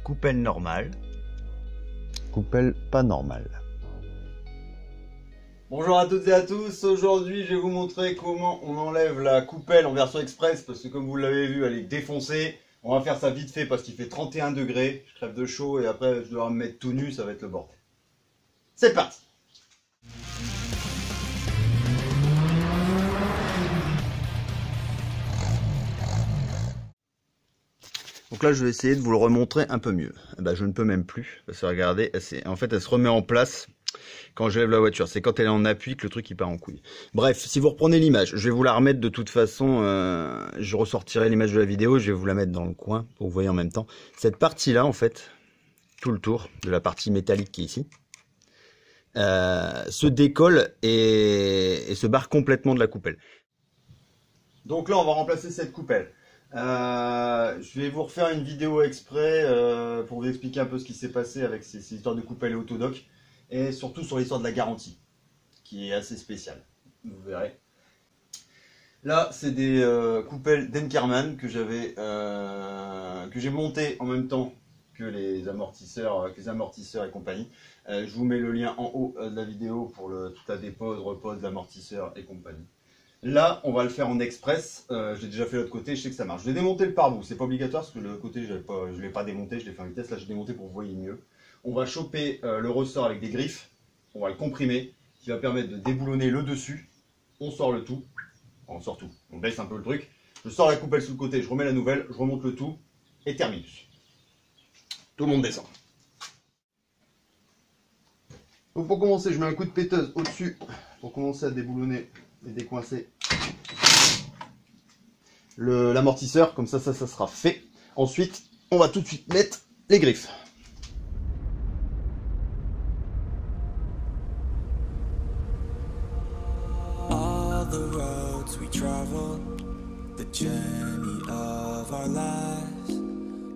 coupelle normale. Coupelle pas normale. Bonjour à toutes et à tous, aujourd'hui je vais vous montrer comment on enlève la coupelle en version express parce que comme vous l'avez vu elle est défoncée. On va faire ça vite fait parce qu'il fait 31 degrés, je crève de chaud et après je dois me mettre tout nu, ça va être le bordel. C'est parti! Donc là je vais essayer de vous le remontrer un peu mieux. Je ne peux même plus, parce que regardez, en fait elle se remet en place quand je lève la voiture. C'est quand elle est en appui que le truc il part en couille. Bref, si vous reprenez l'image, je vais vous la remettre de toute façon, je ressortirai l'image de la vidéo, je vais vous la mettre dans le coin pour que vous voyez en même temps. Cette partie là en fait, tout le tour de la partie métallique qui est ici, se décolle et se barre complètement de la coupelle. Donc là on va remplacer cette coupelle. Je vais vous refaire une vidéo exprès pour vous expliquer un peu ce qui s'est passé avec ces histoires de coupelle et autodoc et surtout sur l'histoire de la garantie qui est assez spéciale, vous verrez. Là c'est des coupelles d'Enkerman que j'ai monté en même temps que les amortisseurs et compagnie. Je vous mets le lien en haut de la vidéo pour toute la dépose, repose, l'amortisseur et compagnie. Là, on va le faire en express. J'ai déjà fait l'autre côté, je sais que ça marche. Je vais démonter le pare-boue, c'est pas obligatoire parce que le côté je ne l'ai pas démonté, je l'ai fait en vitesse. Là, j'ai démonté pour que vous voyez mieux. On va choper le ressort avec des griffes, on va le comprimer, qui va permettre de déboulonner le dessus. On sort le tout, on sort tout, on baisse un peu le truc. Je sors la coupelle sous le côté, je remets la nouvelle, je remonte le tout et terminus. Tout le monde descend. Donc pour commencer, je mets un coup de péteuse au-dessus pour commencer à déboulonner et décoincer l'amortisseur, comme ça sera fait. Ensuite, on va tout de suite mettre les griffes. All the roads we travel, the journey of our lives,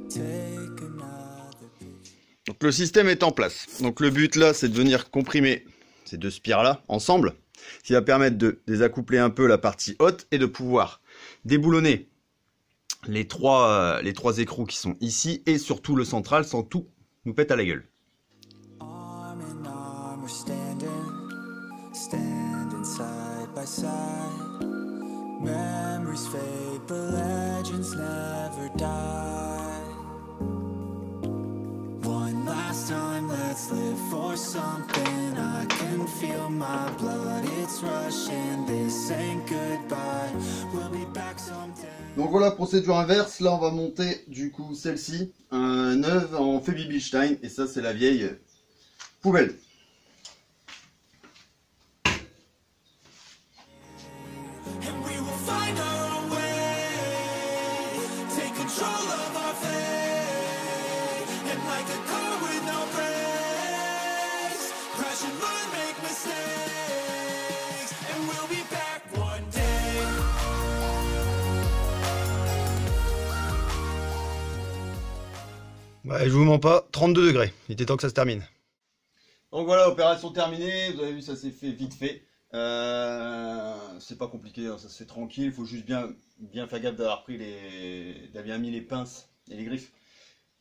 take another picture. Donc le système est en place. Donc le but là, c'est de venir comprimer ces deux spires là ensemble, ce qui va permettre de désaccoupler un peu la partie haute et de pouvoir déboulonner les trois écrous qui sont ici et surtout le central sans tout nous pète à la gueule. Arm in arm, we're standing side by side. Memories fade, but legends never die. One last time, let's live for something. I can feel my blood, it's rushing. This ain't goodbye, we'll be back someday. Donc voilà, procédure inverse. Là, on va monter du coup celle-ci, un neuve en Febi-Bilstein, et ça, c'est la vieille poubelle. And we will find our way, take control of our fate, and like a car with no brakes, crash and learn, make mistakes, and we'll be back one day. Ouais, je vous mens pas, 32 degrés, il était temps que ça se termine. Donc voilà, opération terminée, vous avez vu, ça s'est fait vite fait. C'est pas compliqué, hein, ça se fait tranquille, il faut juste bien faire gaffe d'avoir bien mis les pinces et les griffes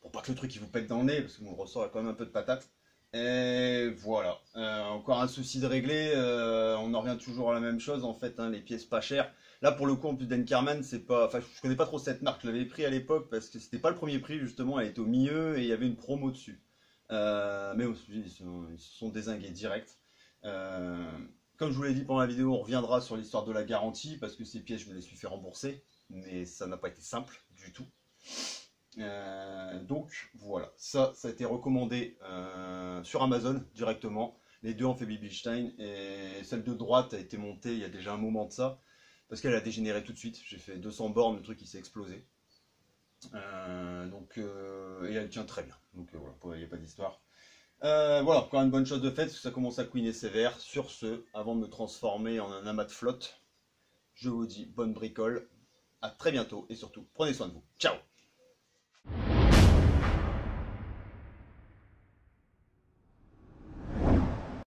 pour pas que le truc il vous pète dans le nez, parce que mon ressort a quand même un peu de patate. Et voilà, encore un souci de régler, on en revient toujours à la même chose en fait, hein, les pièces pas chères. Là pour le coup en plus d'Enkerman, c'est pas, enfin je connais pas trop cette marque, je l'avais pris à l'époque parce que c'était pas le premier prix justement, elle était au milieu et il y avait une promo dessus. Mais ils se sont dézingués direct. Comme je vous l'ai dit pendant la vidéo, on reviendra sur l'histoire de la garantie parce que ces pièces je me les suis fait rembourser, mais ça n'a pas été simple du tout. Donc voilà, ça a été recommandé sur Amazon directement, les deux en Febi-Bilstein, et celle de droite a été montée il y a déjà un moment de ça, parce qu'elle a dégénéré tout de suite, j'ai fait 200 bornes, le truc il s'est explosé. Et elle tient très bien, donc voilà, il n'y a pas d'histoire. Voilà, encore une bonne chose de fait, parce que ça commence à couiner sévère. Sur ce, avant de me transformer en un amas de flotte, je vous dis bonne bricole, à très bientôt, et surtout, prenez soin de vous. Ciao!